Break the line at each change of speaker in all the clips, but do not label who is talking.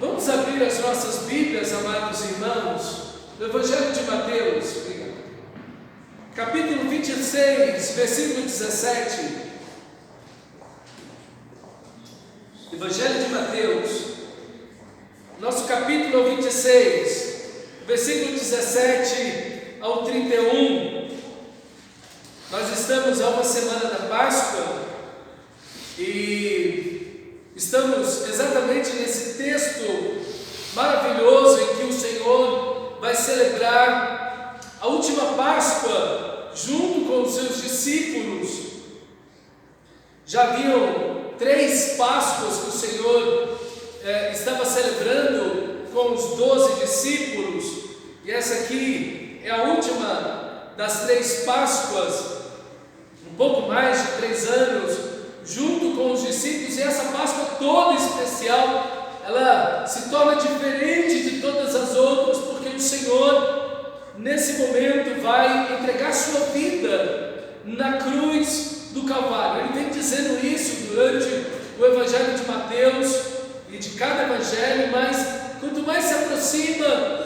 Vamos abrir as nossas Bíblias, amados irmãos, no Evangelho de Mateus, capítulo 26, versículo 17. Evangelho de Mateus, nosso capítulo 26, versículo 17 ao 31. Nós estamos a uma semana da Páscoa e estamos exatamente nesse texto maravilhoso em que o Senhor vai celebrar a última Páscoa junto com os seus discípulos. Já haviam 3 Páscoas que o Senhor estava celebrando com os 12 discípulos, e essa aqui é a última das 3 Páscoas, um pouco mais de 3 anos, junto com os discípulos, e essa Páscoa toda especial, ela se torna diferente de todas as outras, porque o Senhor, nesse momento, vai entregar sua vida na cruz do Calvário. Ele vem dizendo isso durante o Evangelho de Mateus e de cada Evangelho, mas quanto mais se aproxima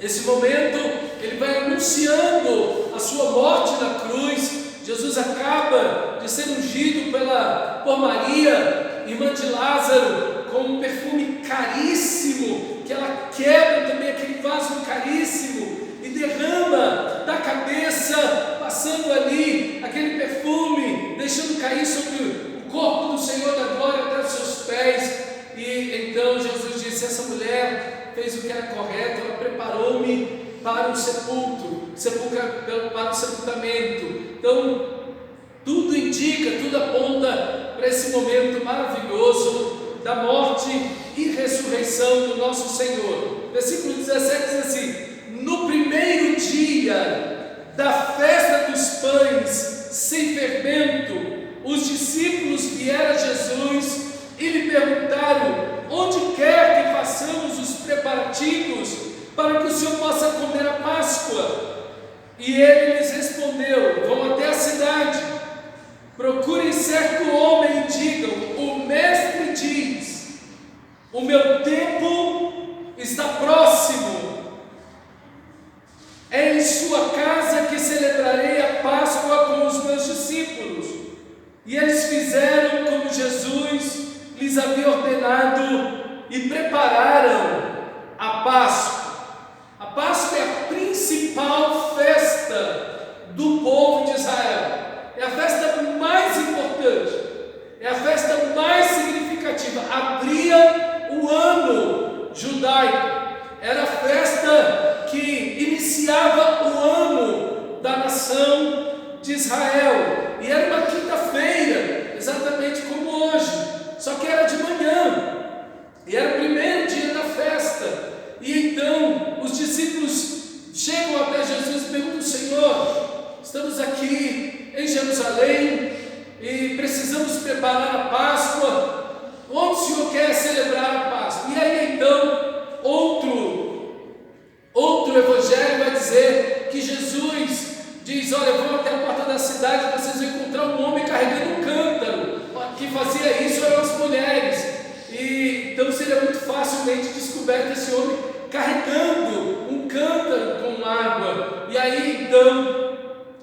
esse momento, ele vai anunciando a sua morte na cruz. Jesus acaba de ser ungido por Maria, irmã de Lázaro, com um perfume caríssimo, que ela quebra também aquele vaso caríssimo e derrama da cabeça, passando ali aquele perfume, deixando cair sobre o corpo do Senhor da glória até os seus pés. E então Jesus disse: essa mulher fez o que era correto, ela preparou-me para o para o sepultamento. Então, tudo indica, tudo aponta para esse momento maravilhoso da morte e ressurreição do nosso Senhor. Versículo 17 diz assim: no primeiro dia da festa dos pães sem fermento, os discípulos vieram a Jesus e lhe perguntaram: onde quer que façamos os preparativos para que o Senhor possa comer a Páscoa? E ele lhes respondeu: vão até a cidade, procurem certo homem e digam: o mestre diz, o meu tempo está próximo, é em sua casa que celebrarei a Páscoa com os meus discípulos. E eles fizeram como Jesus lhes havia ordenado e prepararam a Páscoa. A Páscoa é a principal festa do povo de Israel, é a festa mais importante, é a festa mais significativa, abria o ano judaico, era a festa que iniciava o ano da nação de Israel, e era uma quinta-feira, exatamente como hoje, só que era de manhã, e era o primeiro dia da festa. E então os discípulos chegam até Jesus e perguntam: Senhor, estamos aqui em Jerusalém e precisamos preparar a Páscoa, onde o Senhor quer celebrar a Páscoa? E aí então outro evangelho vai dizer que Jesus diz: olha, vão até a porta da cidade, vocês vão encontrar um homem carregando um cântaro. Quem fazia isso eram as mulheres, e então seria muito facilmente descoberto esse homem carregando um cântaro com água. E aí então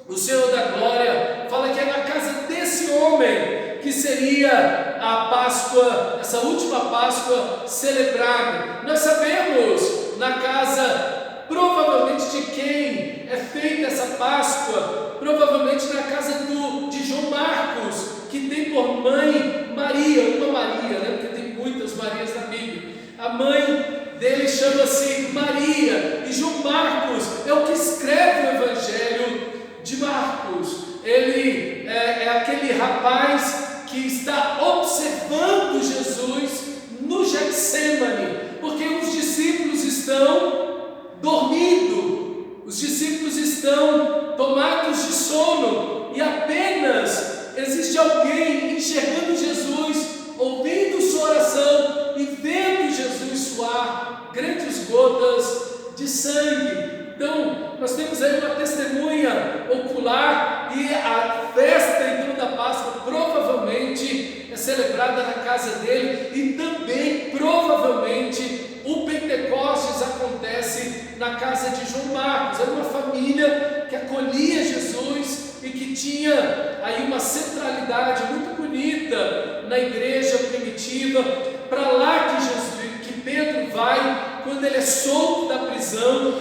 o Senhor da glória fala que é na casa desse homem que seria a Páscoa, essa última Páscoa celebrada. Nós sabemos na casa, provavelmente, de quem é feita essa Páscoa, provavelmente na casa de João Marcos, que tem por mãe Maria, uma Maria, né? Porque tem muitas Marias na Bíblia. A mãe dele chama-se Maria, e João Marcos é o que escreve o Evangelho de Marcos. Ele é aquele rapaz que está observando Jesus no Getsêmani, porque os discípulos estão dormindo, os discípulos estão tomados de sono, e apenas existe alguém enxergando Jesus, ouvindo sua oração e vendo Jesus suar grandes gotas de sangue. Então, nós temos aí uma testemunha ocular, e a festa então da Páscoa provavelmente é celebrada na casa dele, e também provavelmente família que acolhia Jesus e que tinha aí uma centralidade muito bonita na igreja primitiva. Para lá que Pedro vai quando ele é solto da prisão,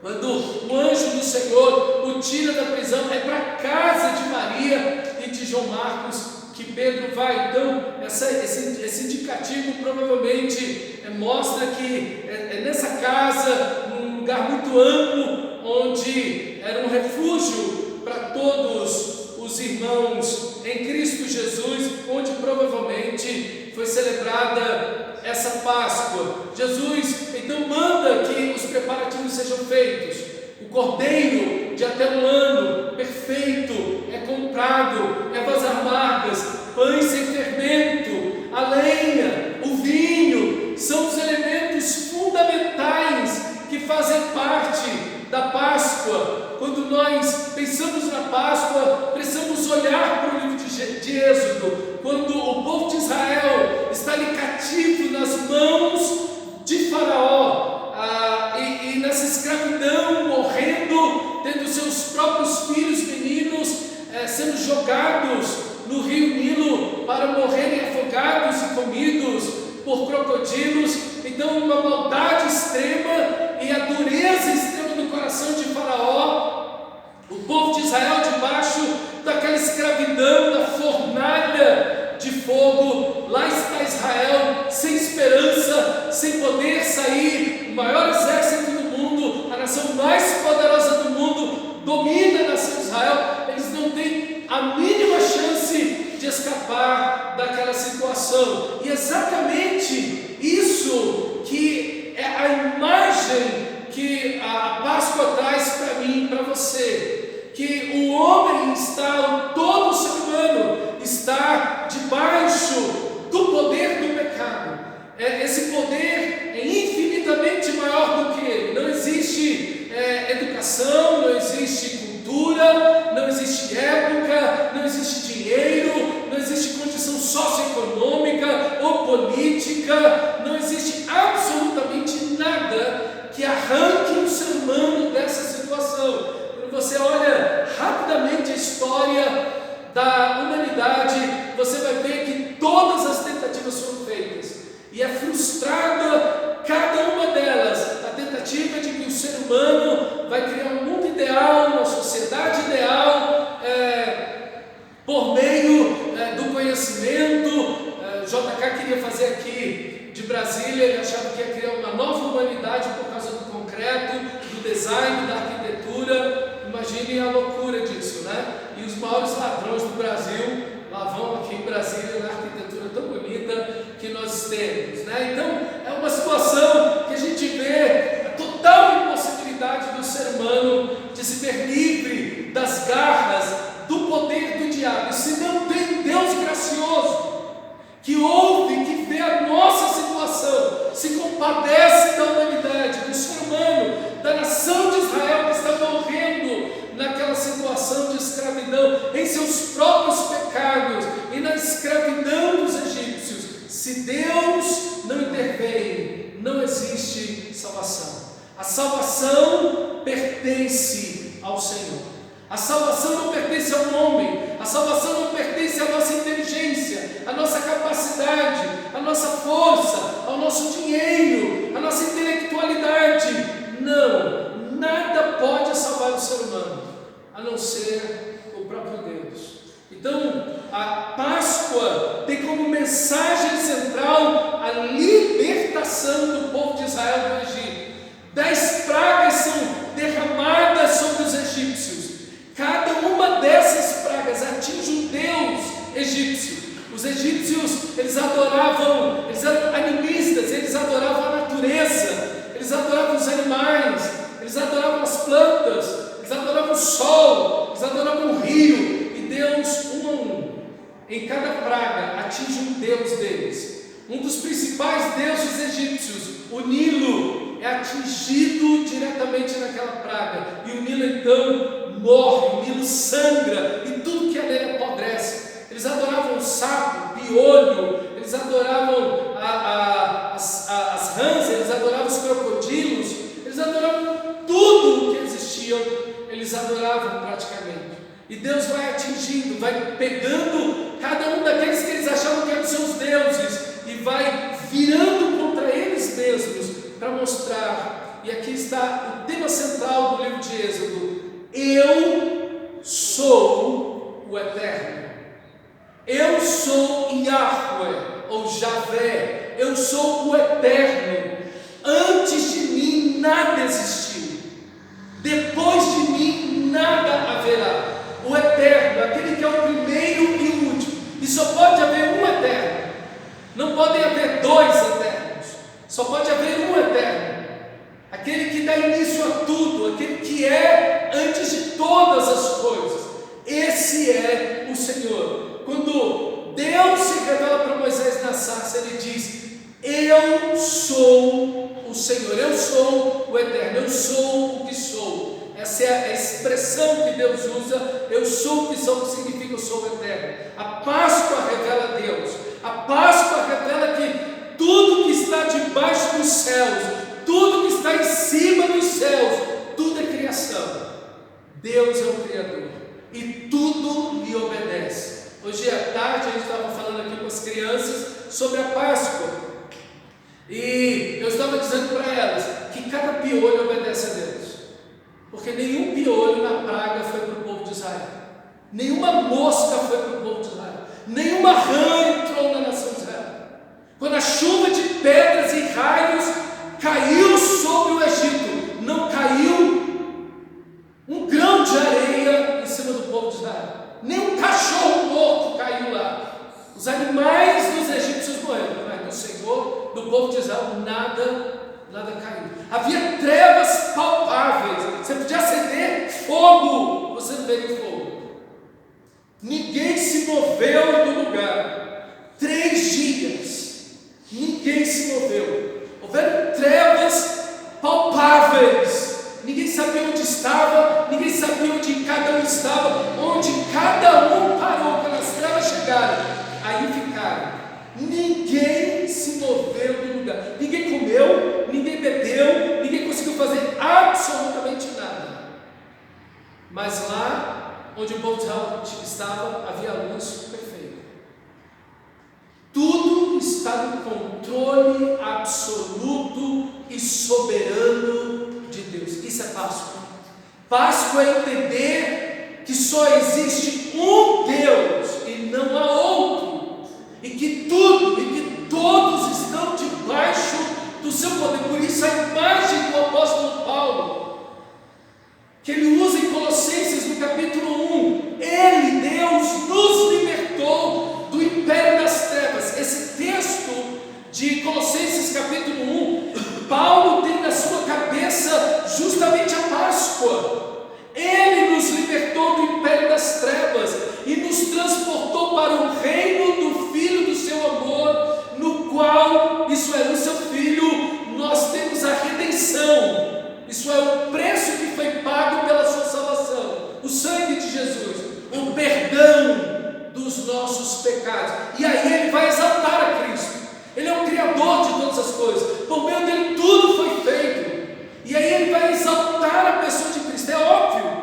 quando o anjo do Senhor o tira da prisão. É para a casa de Maria e de João Marcos que Pedro vai. Então esse indicativo provavelmente mostra que é nessa casa, num lugar muito amplo, onde era um refúgio para todos os irmãos em Cristo Jesus, onde provavelmente foi celebrada essa Páscoa. Jesus então manda que os preparativos sejam feitos. O cordeiro de até 1 ano, perfeito, é comprado, ervas amargas, pães sem fermento, a lenha, o vinho, são os elementos fundamentais que fazem parte da Páscoa. Quando nós pensamos na Páscoa, precisamos olhar para o livro de Êxodo, quando o povo de Israel está ali cativo nas mãos de Faraó, e nessa escravidão, morrendo, tendo seus próprios filhos meninos sendo jogados no rio Nilo para morrerem afogados e comidos por crocodilos. Então uma maldade extrema e a dureza extrema do coração de Faraó, o povo de Israel debaixo daquela escravidão, da fornalha de fogo. Lá está Israel sem esperança, sem poder sair. O maior exército do mundo, a nação mais poderosa do mundo, domina a nação de Israel. Eles não têm a mínima chance de escapar daquela situação. E exatamente isso que é a imagem que a Páscoa traz para mim e para você, que o homem está, todo o ser humano está debaixo do poder do pecado. Esse poder é infinitamente maior do que ele. Não existe educação, não existe cultura, não existe época, não existe dinheiro, não existe condição socioeconômica ou política, não existe absolutamente nada que arranque o ser humano dessa situação. Quando você olha rapidamente a história da humanidade, você vai ver que todas as tentativas foram feitas e é frustrada cada uma delas. A tentativa de que o ser humano vai criar um mundo ideal, uma sociedade ideal, por meio do conhecimento. JK queria fazer aqui de Brasília, ele achava que ia criar uma nova humanidade por causa do concreto, do design, da arquitetura. Imagine a loucura disso, né? E os maiores ladrões do Brasil lá vão aqui em Brasília, na arquitetura tão bonita que nós temos, né? Então é uma situação que a gente vê a total impossibilidade do ser humano de se ver livre das garras do poder do diabo. E se não tem Deus gracioso que ouve, que vê a nossa situação, se compadece da humanidade, do ser humano, da nação de Israel que está morrendo naquela situação de escravidão, em seus próprios pecados e na escravidão dos egípcios. Se Deus não intervém, não existe salvação. A salvação pertence ao Senhor. A salvação não pertence ao homem, a salvação não pertence à nossa inteligência, à nossa capacidade, à nossa força, ao nosso dinheiro, à nossa intelectualidade. Não, nada pode salvar o ser humano, a não ser o próprio Deus. Então, a Páscoa tem como mensagem central a libertação do povo de Israel do Egito. 10 pragas são derramadas sobre os egípcios. Cada uma dessas pragas atinge um deus egípcio. Os egípcios, eles eram animistas, eles adoravam a natureza, eles adoravam os animais, eles adoravam as plantas, eles adoravam o sol, eles adoravam o rio. E Deus, um a um, em cada praga, atinge um deus deles. Um dos principais deuses egípcios, o Nilo, é atingido diretamente naquela praga. E o Nilo então morre, o Nilo sangra e tudo que nele apodrece. Eles adoravam o sapo, o piolho, eles adoravam as rãs, eles adoravam os crocodilos, eles adoravam tudo o que existia Deus vai atingindo, vai pegando cada um daqueles que eles achavam que eram seus deuses e vai virando contra eles mesmos para mostrar. E aqui está o tema central do livro de Êxodo: eu sou o Eterno. Eu sou Yahweh, ou Javé. Eu sou o Eterno. Antes de mim nada existiu. Depois de mim nada haverá. O Eterno, aquele que é o primeiro e o último. E só pode haver um Eterno. Não podem haver dois Eternos. Só pode haver um Eterno. Aquele que dá início a tudo, aquele que é antes de todas as coisas. Esse é o Senhor. Quando Deus se revela para Moisés na sarça, ele diz: eu sou o Senhor, eu sou o Eterno, eu sou o que sou. Essa é a expressão que Deus usa: eu sou o que sou, que significa eu sou o Eterno. A Páscoa revela Deus. A Páscoa revela que tudo que está debaixo dos céus, tudo que está em cima dos céus, tudo é criação. Deus é o Criador e tudo lhe obedece. Hoje à tarde a gente estava falando aqui com as crianças sobre a Páscoa e eu estava dizendo para elas que cada piolho obedece a Deus, porque nenhum piolho na praga foi para o povo de Israel, nenhuma mosca foi para o povo de Israel, nenhuma rã entrou na nação de Israel. Quando a chuva de pedras e raios caiu sobre o Egito, não caiu um grão de areia em cima do povo de Israel. Nem um cachorro morto caiu lá. Os animais dos egípcios morreram, mas do Senhor, do povo de Israel, nada caiu. Havia trevas palpáveis. Você podia acender fogo, você não veria fogo. Ninguém se moveu do lugar. 3 dias, ninguém se moveu. Houveram trevas palpáveis. Ninguém sabia onde estava, ninguém sabia onde cada um estava, onde cada um parou. Quando as trevas chegaram, aí ficaram. Ninguém se moveu do lugar. Ninguém comeu, ninguém bebeu, ninguém conseguiu fazer absolutamente nada. Mas lá onde o povo de Israel estava, havia luz perfeita. Tudo está no controle absoluto e soberano de Deus. Isso é Páscoa. Páscoa é entender que só existe um Deus e não há outro, e que tudo e que todos estão debaixo do seu poder. Por isso a imagem do apóstolo Paulo, que ele usa em Colossenses no capítulo 1, ele, Deus, nos libertou do império das trevas. Esse texto de Colossenses capítulo 1, Paulo tem na sua cabeça justamente a Páscoa. Ele nos libertou do império das trevas e nos transportou para o reino do Filho do seu amor, no qual, isso é, no seu Filho, nós temos a redenção. Isso é o preço que foi pago pela sua salvação, o sangue de Jesus, o perdão dos nossos pecados. E aí ele vai exaltar a Cristo. Ele é o Criador de todas as coisas, por meio dele tudo foi feito, e aí ele vai exaltar a pessoa de Cristo. É óbvio,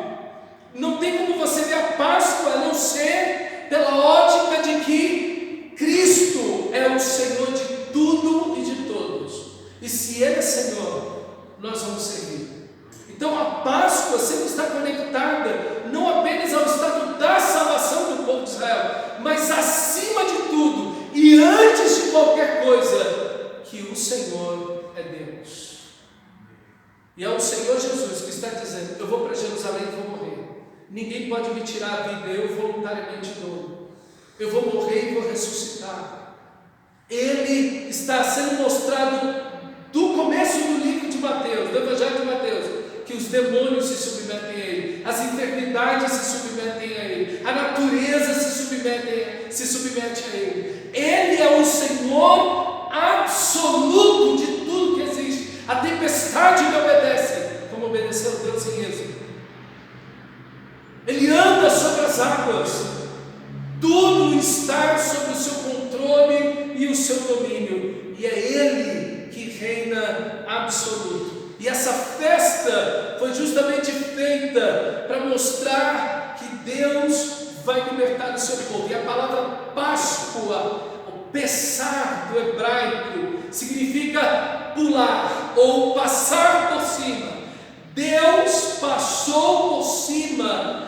não tem como você ver a Páscoa a não ser pela ótica de que Cristo é o Senhor de tudo e de todos, e se Ele é Senhor, nós vamos servir. Então a Páscoa sempre está conectada não apenas ao estado da salvação do povo de Israel, mas acima de tudo e antes de qualquer coisa, que o Senhor é Deus. E é o Senhor Jesus que está dizendo: eu vou para Jerusalém e vou morrer. Ninguém pode me tirar a vida, eu voluntariamente dou. Eu vou morrer e vou ressuscitar. Ele está sendo mostrado do começo do livro de Mateus, do Evangelho de Mateus, que os demônios se submetem a Ele, as enfermidades se submetem a Ele, a natureza se submete a Ele. Ele é o Senhor absoluto de tudo que existe. A tempestade lhe obedece, como obedeceu Deus em Êxodo. Ele anda sobre as águas. Tudo está sob o seu controle e o seu domínio. E é Ele que reina absoluto. E essa festa foi justamente feita para mostrar que Deus vai libertar o seu povo. E a palavra Páscoa, o Pessar do hebraico, significa pular ou passar por cima. Deus passou por cima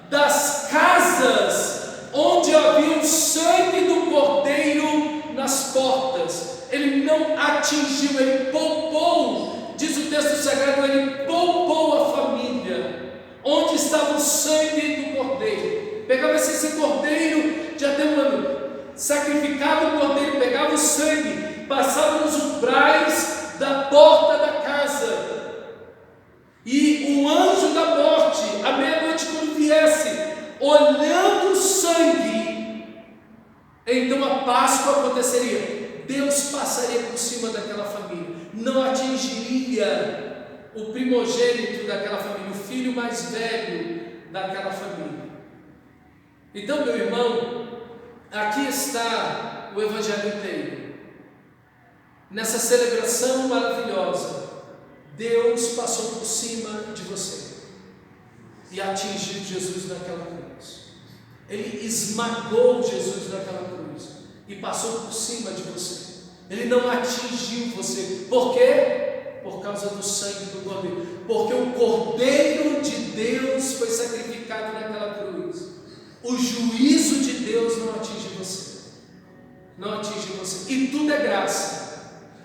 das casas onde havia o sangue do cordeiro nas portas. Ele não atingiu, ele poupou, diz o texto sagrado, ele poupou a família onde estava o sangue do cordeiro. Pegava esse cordeiro de até um ano, sacrificava o cordeiro, pegava o sangue, passava nos umbrais da porta da casa, e o anjo da morte, à meia-noite, quando viesse, olhando o sangue, então a Páscoa aconteceria. Deus passaria por cima daquela família, não atingiria o primogênito daquela família, o filho mais velho daquela família. Então, meu irmão, aqui está o Evangelho inteiro. Nessa celebração maravilhosa, Deus passou por cima de você e atingiu Jesus naquela cruz. Ele esmagou Jesus naquela cruz e passou por cima de você. Ele não atingiu você. Por quê? Por causa do sangue do cordeiro. Porque o cordeiro de Deus foi sacrificado naquela cruz. O juízo de Deus não atinge você. Não atinge você. E tudo é graça.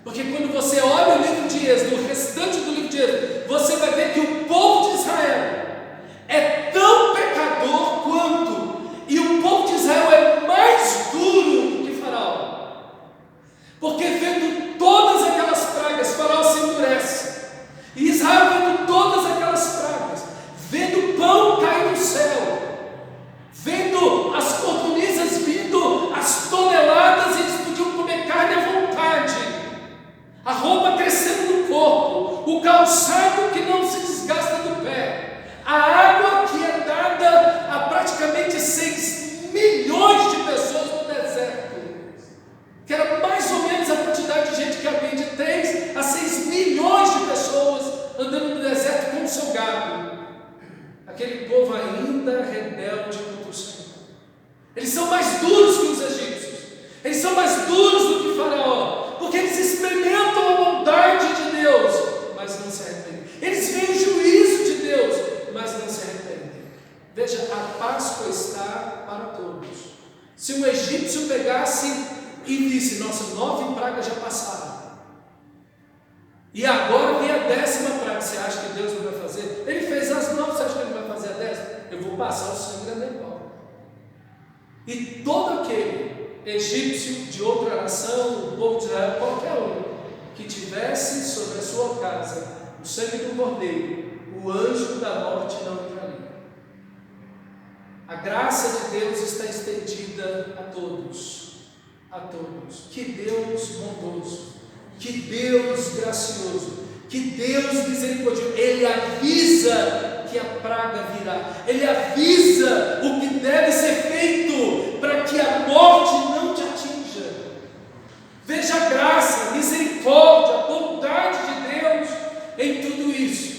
Porque quando você olha o livro de Êxodo, o restante do livro de Êxodo, você vai ver que o povo de Israel é tão pecador quanto, e o povo de Israel é mais duro do que Faraó. Porque vendo todas aquelas pragas, Faraó se endurece. E Israel vendo todas aquelas pragas, vendo o pão cair do céu, vendo as codornizes vindo, as toneladas, eles podiam comer carne à vontade, a roupa crescendo no corpo, o calçado que não se desgasta do pé, a água que é dada a praticamente 6 milhões de pessoas no deserto, que era mais ou menos a quantidade de gente que havia, de 3 a 6 milhões de pessoas andando no deserto com o seu gado. Aquele povo ainda rebelde contra o Senhor. Eles são mais duros que os egípcios, eles são mais duros do que Faraó, porque eles experimentam a bondade de Deus, mas não se arrependem. Eles veem o juízo de Deus, mas não se arrependem. Veja, a Páscoa está para todos. Se um egípcio pegasse e disse: nossa, 9 pragas já passaram, e agora vem a 10ª praga, você acha que Deus não vai fazer? Ele fez as 9, você acha que ele vai fazer a 10ª? Eu vou passar o sangue da minha mão. E todo aquele egípcio de outra nação, o povo de Israel, qualquer um que tivesse sobre a sua casa o sangue do cordeiro, o anjo da morte não entraria. A graça de Deus está estendida a todos, a todos. Que Deus bondoso, que Deus gracioso, que Deus misericordioso. Ele avisa que a praga virá, ele avisa o que deve ser feito para que a morte não te atinja. Veja a graça, a misericórdia, a bondade de Deus em tudo isso.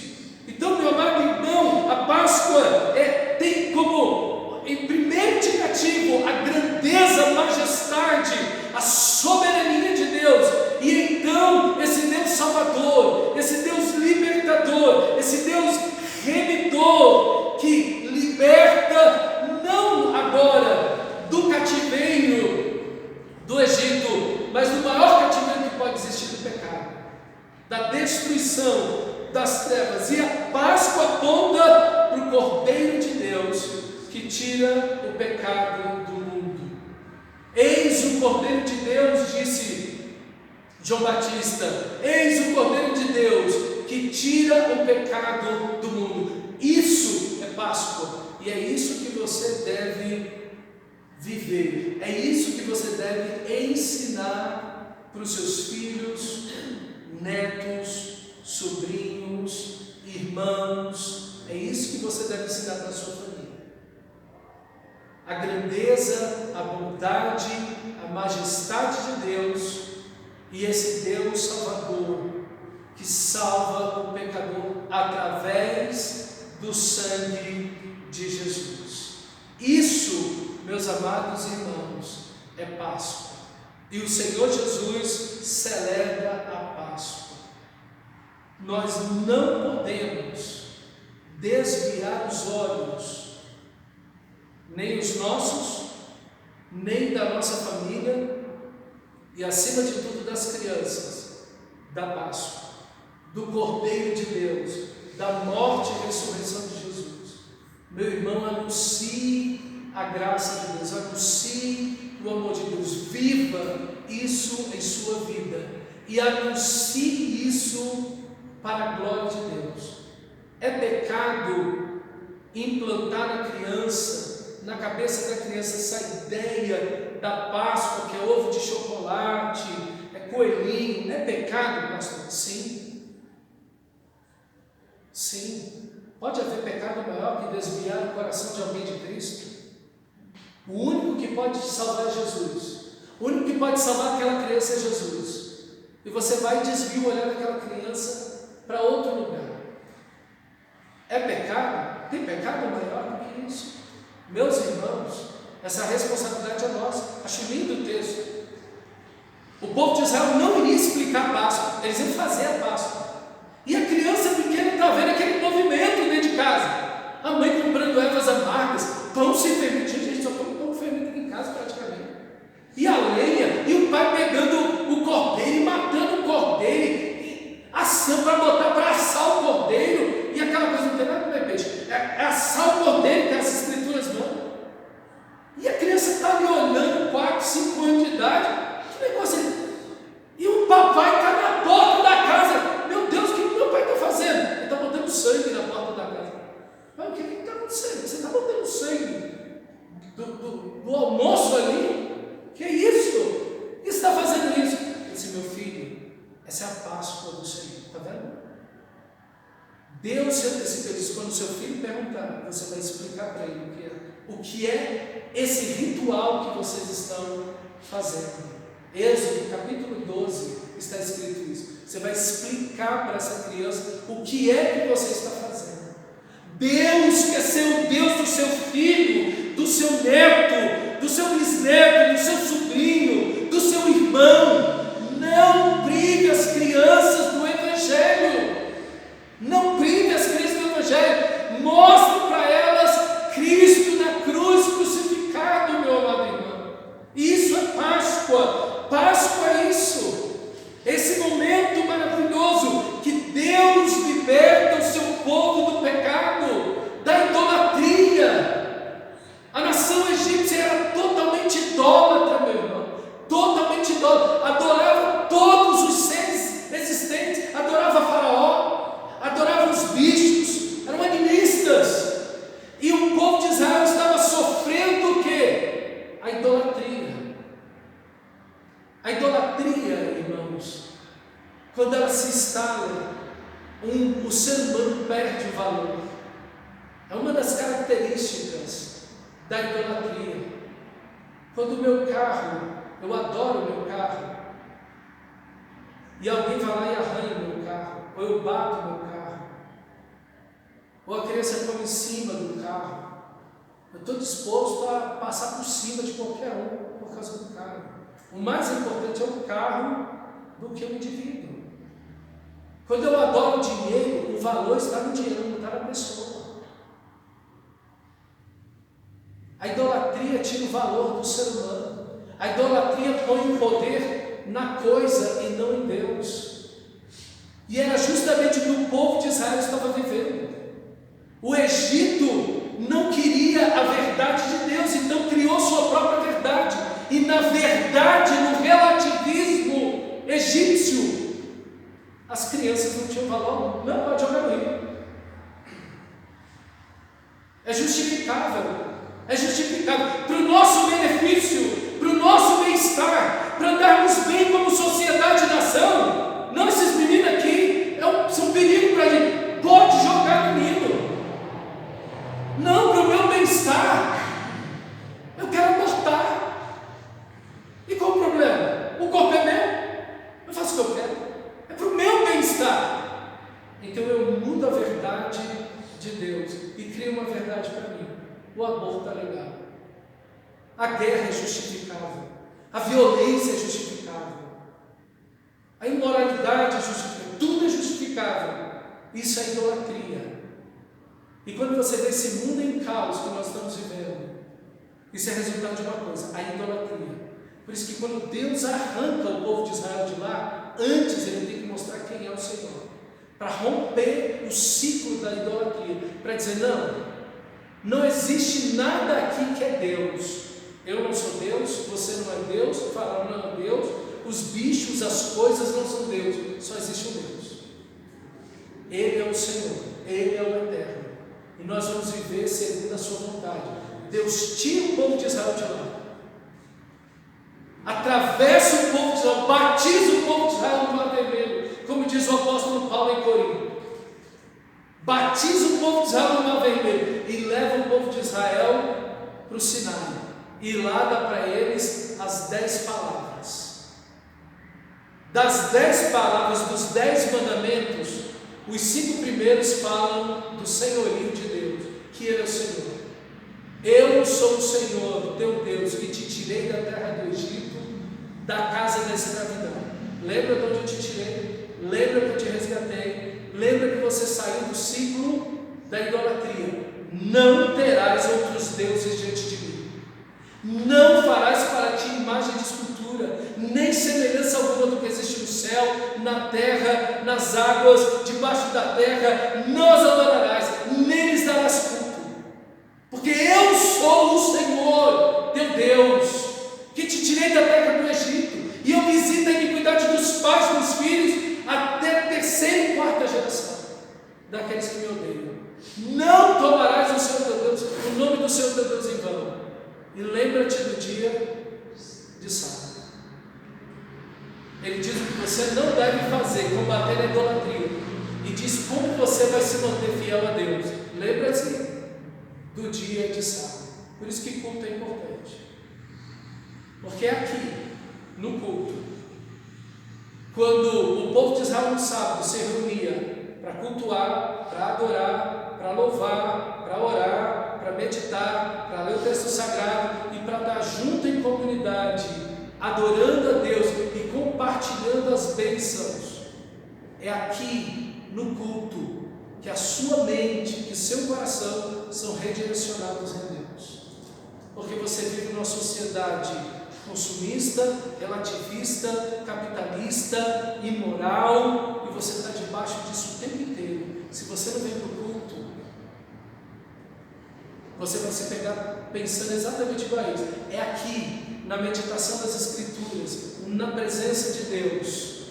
Então, meu amado irmão, a Páscoa tem como, em primeiro indicativo, a grandeza, a majestade, a soberania de Deus. E então, esse Deus Salvador, esse Deus libertador, esse Deus remidor, que liberta, não agora do cativeiro do Egito, mas do maior cativeiro que pode existir, do pecado, da destruição, das trevas. E a Páscoa aponta para o Cordeiro de Deus, que tira o pecado do mundo. Eis o Cordeiro de Deus, disse João Batista, eis o Cordeiro de Deus, que tira o pecado do mundo. Isso é Páscoa, e é isso que você deve viver, é isso que você deve ensinar para os seus filhos, netos, sobrinhos, irmãos. É isso que você deve ensinar para a sua família. A grandeza, a bondade, a majestade de Deus, e esse Deus Salvador, que salva o pecador através do sangue de Jesus. amados irmãos, é Páscoa. E o Senhor Jesus celebra a Páscoa. Nós não podemos desviar os olhos, nem os nossos, nem da nossa família, e acima de tudo das crianças, da Páscoa, do Cordeiro de Deus, da morte e ressurreição de Jesus. Meu irmão, anuncie a graça de Deus, anuncie o amor de Deus, viva isso em sua vida e anuncie isso para a glória de Deus. É pecado implantar na criança, na cabeça da criança, essa ideia da Páscoa, que é ovo de chocolate, é coelhinho. É pecado, pastor? Sim. Sim. Pode haver pecado maior que desviar o coração de alguém de Cristo? O único que pode te salvar é Jesus. O único que pode salvar aquela criança é Jesus. E você vai e desvia o olhar daquela criança para outro lugar. É pecado? Tem pecado maior do que isso? Meus irmãos, essa responsabilidade é nossa. Acho lindo o texto. O povo de Israel não iria explicar a Páscoa, eles iam fazer a Páscoa. E a criança pequena está vendo aquele movimento dentro de casa. A mãe comprando ervas amargas, pão sem fermento. Gente, só come pão com fermento aqui em casa praticamente. E a lenha, e o pai pegando o cordeiro e matando o cordeiro, assando para botar para assar o cordeiro. E aquela coisa não tem nada a ver com peixe. É assar o cordeiro que as escrituras mandam. E a criança está ali olhando, 4, 5 anos de idade. Que negócio é esse? E o papai está na porta da casa. Meu Deus, o que meu pai está fazendo? Ele está botando sangue na porta da casa. Mas o que está acontecendo? Você está botando sangue do almoço ali? Que é isso? Por que você está fazendo isso? Ele disse, meu filho, essa é a Páscoa do Senhor. Está vendo? Deus se antecipa. Ele disse, quando seu filho perguntar, você vai explicar para ele o que é esse ritual que vocês estão fazendo. Êxodo, capítulo 12, está escrito isso. Você vai explicar para essa criança o que é que você está fazendo. Deus quer ser o Deus do seu filho, do seu neto, do seu bisneto, do seu sobrinho, do seu irmão. Não prive as crianças do Evangelho. Não prive as crianças do Evangelho. Mostre para elas Cristo na cruz crucificado, meu amado irmão. Isso é Páscoa. Páscoa é isso. Esse momento maravilhoso que Deus liberta o seu povo do pecado, da idolatria. A nação egípcia era totalmente idólatra, meu irmão. Totalmente idólatra. Adorava todos os seres existentes. Adorava Faraó. Adorava os bichos. Eram animistas. E o povo de Israel estava sofrendo o quê? A idolatria. A idolatria, irmãos, quando ela se instala, o ser humano perde o valor. É uma das características da idolatria. Quando o meu carro, eu adoro o meu carro, e alguém vai lá e arranha o meu carro, ou eu bato o meu carro, ou a criança come em cima do carro, eu estou disposto a passar por cima de qualquer um por causa do carro. O mais importante é o carro do que o indivíduo. Quando eu adoro o dinheiro, o valor está no dinheiro, não está na pessoa. A idolatria tira o valor do ser humano. A idolatria põe o poder na coisa e não em Deus. E era justamente o que o povo de Israel estava vivendo. O Egito não queria a verdade de Deus, então criou sua própria verdade. E na verdade, no relativismo egípcio, as crianças não tinham valor. Não, pode jogar no rio. É justificável. É justificável para o nosso benefício, para o nosso bem-estar, para andarmos bem como sociedade e nação. Não, esses meninos aqui são perigo para a gente. Pode jogar no rio. Não, para o meu bem-estar. Eu quero abortar. E qual o problema? O corpo é meu. Eu faço o que eu quero. É para o meu bem-estar. Então eu mudo a verdade de Deus e crio uma verdade para mim. O aborto é legal. A guerra é justificável. A violência é justificável. A imoralidade é justificável. Tudo é justificável. Isso é idolatria. E quando você vê esse mundo em caos que nós estamos vivendo, isso é resultado de uma coisa, a idolatria. Por isso que quando Deus arranca o povo de Israel de lá, antes ele tem que mostrar quem é o Senhor. Para romper o ciclo da idolatria. Para dizer, não existe nada aqui que é Deus. Eu não sou Deus, você não é Deus, o faraó não é Deus, os bichos, as coisas não são Deus, só existe um Deus. Ele é o Senhor, Ele é o Eterno. E nós vamos viver segundo a sua vontade. Deus tira o povo de Israel de lá, atravessa o povo de Israel, batiza o povo de Israel no Mar Vermelho, como diz o apóstolo Paulo em Corinto. Batiza o povo de Israel no Mar Vermelho e leva o povo de Israel para o Sinai. E lá dá para eles as 10 palavras. Das 10 palavras, dos 10 mandamentos, os 5 primeiros falam do senhorio de Deus, que Ele é o Senhor. Eu sou o Senhor, teu Deus, que te tirei da terra do Egito, da casa da escravidão. Lembra de onde eu te tirei? Lembra que eu te resgatei? Lembra que você saiu do ciclo da idolatria? Não terás outros deuses diante de mim. Não farás para ti imagem de escultura, nem semelhança alguma do que existe no céu, na terra, nas águas, debaixo da terra. Não as adorarás, nem lhes darás culto. Porque eu sou o Senhor, teu Deus, que te tirei da terra do Egito, e eu visito a iniquidade dos pais dos filhos, até a 3ª e 4ª geração daqueles que me odeiam. Não tomarás o Senhor teu Deus, o nome do Senhor teu Deus em vão. E lembra-te do dia de sábado. Ele diz o que você não deve fazer, combater a idolatria. E diz como você vai se manter fiel a Deus. Lembra-te do dia de sábado. Por isso que culto é importante. Porque é aqui, no culto, quando o povo de Israel no sábado se reunia para cultuar, para adorar, para louvar, para orar, para meditar, para ler o texto sagrado e para estar junto em comunidade, adorando a Deus e compartilhando as bênçãos. É aqui no culto que a sua mente, que seu coração são redirecionados em Deus. Porque você vive numa sociedade consumista, relativista, capitalista, imoral, e você está debaixo disso o tempo inteiro. Se você não vem para o culto, você vai se pegar pensando exatamente igual a isso. É aqui, na meditação das Escrituras, na presença de Deus,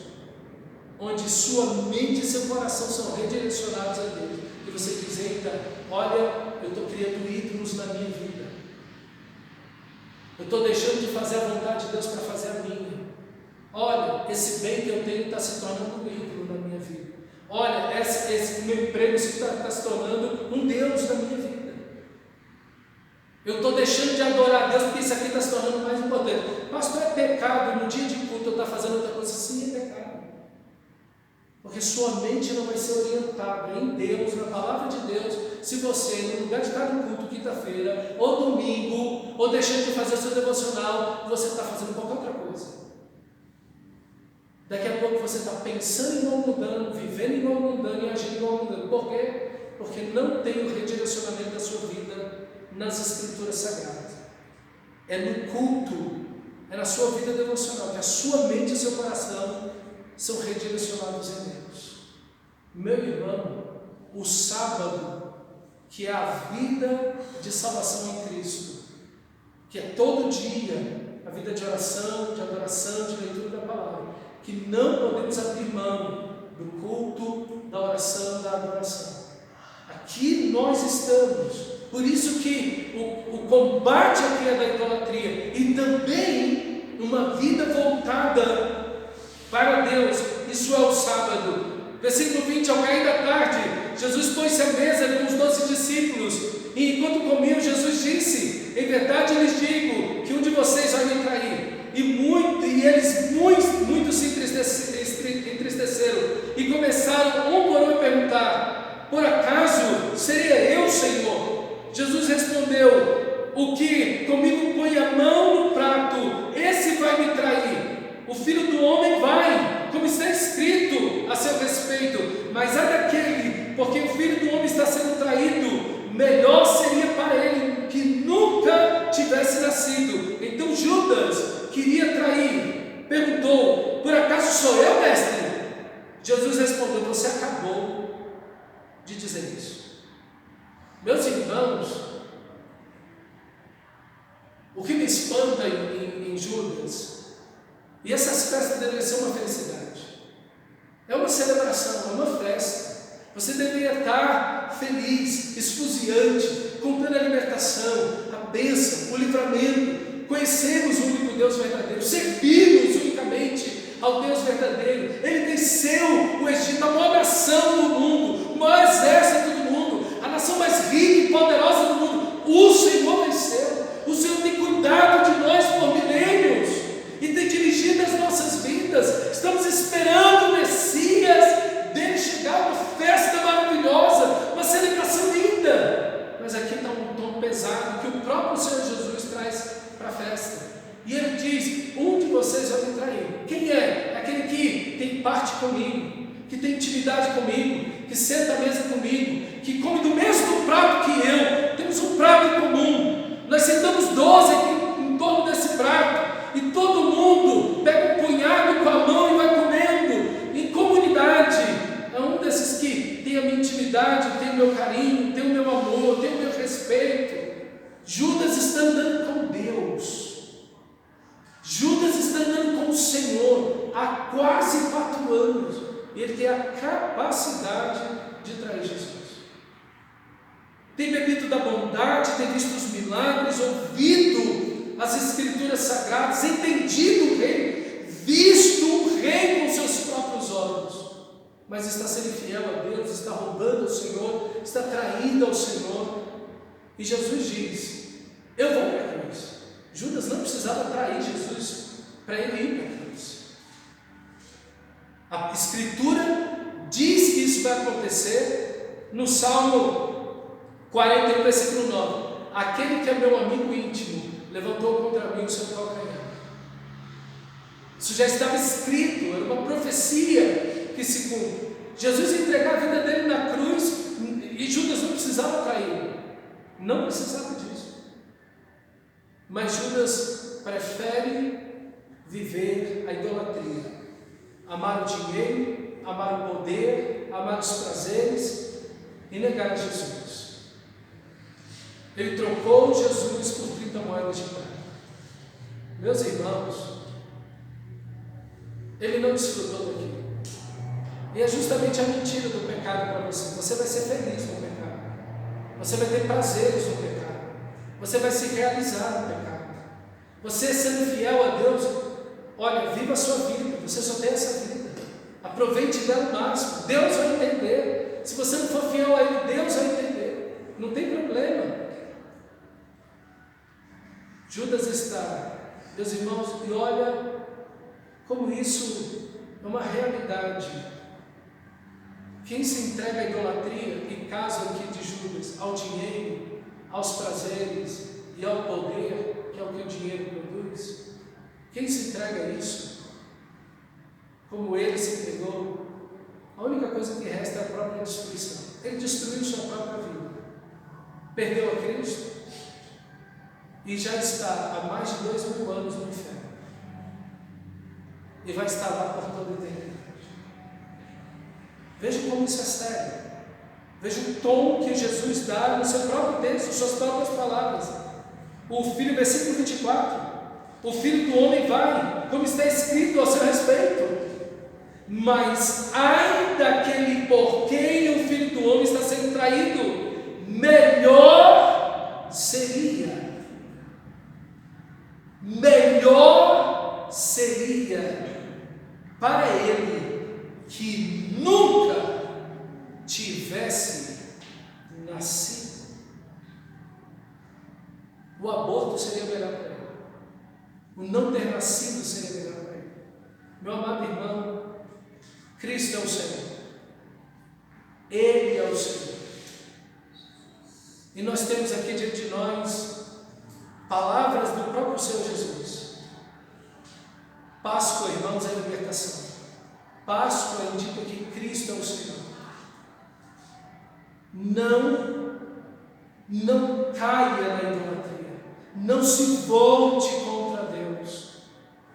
onde sua mente e seu coração são redirecionados a Deus. E você diz, eita, olha, eu estou criando ídolos na minha vida. Eu estou deixando de fazer a vontade de Deus para fazer a minha. Olha, esse bem que eu tenho está se tornando um ídolo na minha vida. Olha, esse meu emprego está se tornando um Deus na minha vida. Eu estou deixando de adorar a Deus porque isso aqui está se tornando mais importante. Pastor, é pecado no dia de culto eu estar fazendo outra coisa? Sim, é pecado. Porque sua mente não vai ser orientada em Deus, na palavra de Deus, se você, no lugar de estar no culto quinta-feira, ou domingo, ou deixando de fazer o seu devocional, você está fazendo qualquer outra coisa. Daqui a pouco você está pensando igual mundano, vivendo igual mundano e agindo igual mundano. Por quê? Porque não tem o redirecionamento da sua vida nas Escrituras Sagradas. É no culto, é na sua vida devocional, que a sua mente e seu coração são redirecionados em Deus. Meu irmão, o sábado, que é a vida de salvação em Cristo, que é todo dia a vida de oração, de adoração, de leitura da palavra, que não podemos abrir mão do culto, da oração, da adoração. Aqui nós estamos. Por isso que o combate aqui é da idolatria e também uma vida voltada para Deus. Isso é o sábado. Versículo 20, ao cair da tarde, Jesus pôs-se à mesa com os 12 discípulos, e enquanto comiam, Jesus disse, em verdade lhes digo, que um de vocês vai me trair. E eles muito se entristeceram, e começaram um por um a perguntar, por acaso seria eu, Senhor? Jesus respondeu, o que comigo põe a mão no prato, esse vai me trair. O Filho do Homem vai, como está escrito a seu respeito, mas há daquele, porque o Filho do Homem está sendo traído, melhor seria para ele que nunca tivesse nascido. Então Judas queria trair, perguntou: por acaso sou eu, mestre? Jesus respondeu: você acabou de dizer isso. Meus irmãos, o que me espanta em Judas, e essas festas deveriam ser uma felicidade, é uma celebração, é uma festa. Você deveria estar feliz, esfuziante, contando a libertação, a bênção, o livramento. Conhecemos o único Deus verdadeiro, servimos unicamente ao Deus verdadeiro. Ele venceu o Egito, a maior nação do mundo, o maior exército do mundo, a nação mais rica e poderosa do mundo. O Senhor venceu. O Senhor tem cuidado de nós por milênios e tem dirigido as nossas vidas. Estamos esperando o Messias dele chegar, uma festa maravilhosa, uma celebração linda. Mas aqui está um tom pesado que o próprio Senhor Jesus traz para a festa. E ele diz: um de vocês vai me trair. Quem é? Aquele que tem parte comigo, que tem intimidade comigo, que senta à mesa comigo, que come do mesmo prato que eu. Temos um prato em comum. Nós sentamos 12 aqui em torno desse prato, e todo mundo pega um punhado com a mão e vai comendo em comunidade. É um desses que tem a minha intimidade, tem o meu carinho, tem o meu amor, tem o meu respeito. Judas está andando com Deus. Judas está andando com o Senhor há quase 4 anos. E ele tem a capacidade de trair Jesus. Tem bebido da bondade, tem visto os milagres, ouvido as escrituras sagradas, entendido o reino, visto o reino com seus próprios olhos, mas está sendo infiel a Deus, está roubando ao Senhor, está traindo ao Senhor. E Jesus diz: eu vou para a cruz. Judas não precisava trair Jesus para ele ir para a cruz. A Escritura diz que isso vai acontecer no Salmo 40, versículo 9: aquele que é meu amigo íntimo levantou contra mim o seu calcanhar. Isso já estava escrito, era uma profecia que se cumpre. Jesus ia entregar a vida dele na cruz e Judas não precisava trair, não precisava disso. Mas Judas prefere viver a idolatria, amar o dinheiro, amar o poder, amar os prazeres e negar a Jesus. Ele trocou Jesus por 30 moedas de prata. Meus irmãos, ele não desfrutou daquilo. E é justamente a mentira do pecado para você. Você vai ser feliz no pecado. Você vai ter prazeres no pecado. Você vai se realizar no pecado. Você sendo fiel a Deus, olha, viva a sua vida. Você só tem essa vida. Aproveite dela o máximo. Deus vai entender. Se você não for fiel a Ele, Deus vai entender. Não tem problema. Judas está, meus irmãos, e olha como isso é uma realidade. Quem se entrega à idolatria, e caso aqui de Judas, ao dinheiro, aos prazeres e ao poder, que é o que o dinheiro produz, quem se entrega a isso, como ele se entregou, a única coisa que resta é a própria destruição. Ele destruiu sua própria vida, perdeu a Cristo, e já está há mais de 2000 anos no inferno, e vai estar lá por toda a eternidade. Veja como isso é sério. Veja o tom que Jesus dá no seu próprio texto, suas próprias palavras. O Filho, versículo 24: o Filho do Homem vai, como está escrito a seu respeito. Mas ai daquele por quem o Filho do Homem está sendo traído, melhor seria para ele que nunca tivesse nascido. O aborto seria melhor para ele. O não ter nascido seria melhor para ele. Meu amado irmão, Cristo é o Senhor. Ele é o Senhor. E nós temos aqui diante de nós Palavras do próprio Senhor Jesus. Páscoa, irmãos, é libertação. Páscoa indica que Cristo é o Senhor. Não caia na idolatria. Não se volte contra Deus.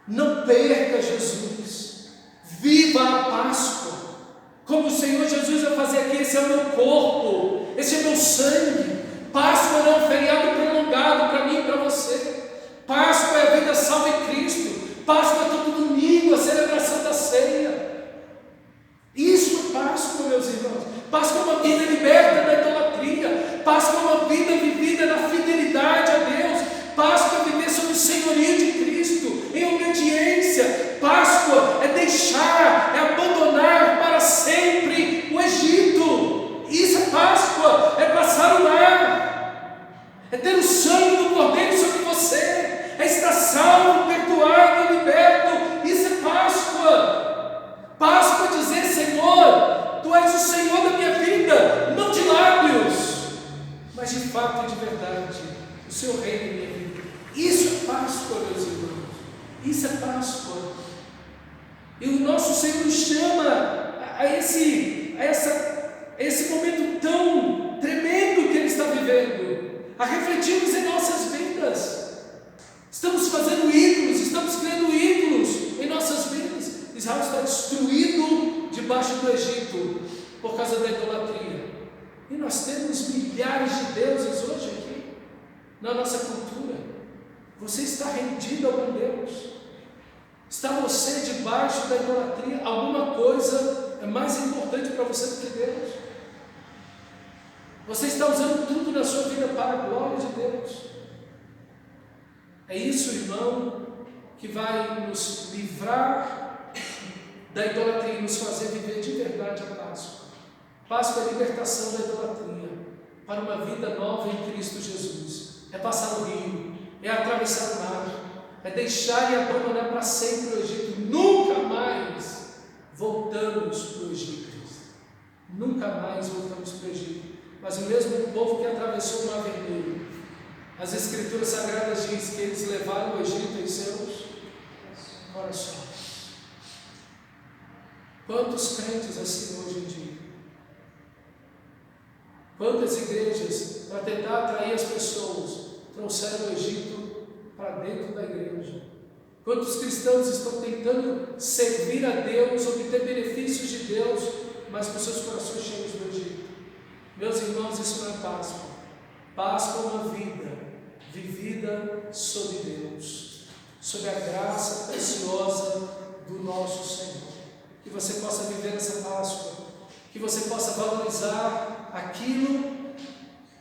Não perca Jesus. Viva a Páscoa. Como o Senhor Jesus vai fazer aqui, esse é o meu corpo, esse é o meu sangue. Páscoa não é um feriado prolongado para mim e para você. Páscoa é a vida salva em Cristo. Páscoa é todo domingo, a celebração da ceia. Isso é Páscoa, meus irmãos. Páscoa é uma vida liberta da idolatria. Páscoa é uma vida vivida na fidelidade a Deus. Páscoa é viver sob o senhorio de Cristo, em obediência. Páscoa é deixar, é abandonar para sempre o Egito. Isso é Páscoa, é passar o mar, é ter o sangue do Cordeiro sobre você, é estar salvo, perdoado, liberto. Isso é Páscoa. Páscoa é dizer: Senhor, Tu és o Senhor da minha vida, não de lábios, mas de fato e de verdade, o Seu reino em minha vida. Isso é Páscoa, meus irmãos. Isso é Páscoa. E o nosso Senhor nos chama a esse momento tão tremendo que Ele está vivendo, a refletirmos em nossas vidas. Estamos fazendo ídolos, estamos criando ídolos em nossas vidas. Israel está destruído debaixo do Egito por causa da idolatria. E nós temos milhares de deuses hoje aqui na nossa cultura. Você está rendido a algum Deus? Está você debaixo da idolatria? Alguma coisa é mais importante para você do que Deus? Você está usando tudo na sua vida para a glória de Deus? É isso, irmão, que vai nos livrar da idolatria e nos fazer viver de verdade a Páscoa. Páscoa é a libertação da idolatria para uma vida nova em Cristo Jesus. É passar o rio, é atravessar o mar, é deixar e abandonar para sempre o Egito. Nunca mais voltamos para o Egito. Nunca mais voltamos para o Egito. Mas o mesmo povo que atravessou o Mar Vermelho, as Escrituras Sagradas dizem que eles levaram o Egito em seus corações. Quantos crentes assim hoje em dia? Quantas igrejas, para tentar atrair as pessoas, trouxeram o Egito para dentro da igreja? Quantos cristãos estão tentando servir a Deus, obter benefícios de Deus, mas com seus corações cheios do Egito? Meus irmãos, isso não é Páscoa. Páscoa é uma vida vivida sob Deus, sob a graça preciosa do nosso Senhor. Que você possa viver essa Páscoa, que você possa valorizar aquilo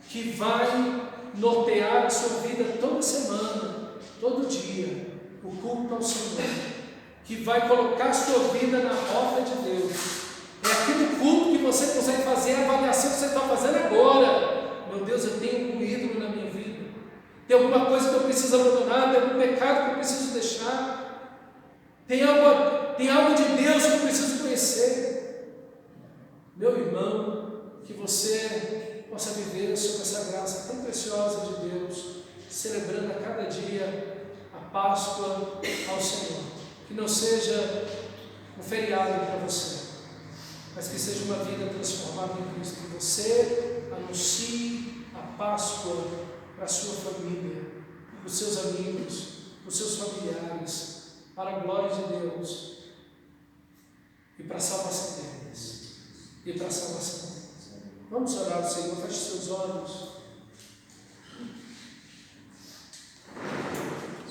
que vai nortear a sua vida toda semana, todo dia, o culto ao Senhor, que vai colocar a sua vida na rota de Deus. É aquele culto que você consegue fazer a avaliação que você está fazendo agora. Meu Deus, eu tenho um ídolo na minha vida, tem alguma coisa que eu preciso abandonar, tem algum pecado que eu preciso deixar, tem algo de Deus que eu preciso conhecer. Meu irmão, que você possa viver sob essa graça tão preciosa de Deus, celebrando a cada dia a Páscoa ao Senhor. Que não seja um feriado para você, mas que seja uma vida transformada em Cristo. Que você anuncie a Páscoa para a sua família, para os seus amigos, para os seus familiares, para a glória de Deus e para a salvação deles, e para a salvação deles. Vamos orar ao Senhor, feche seus olhos.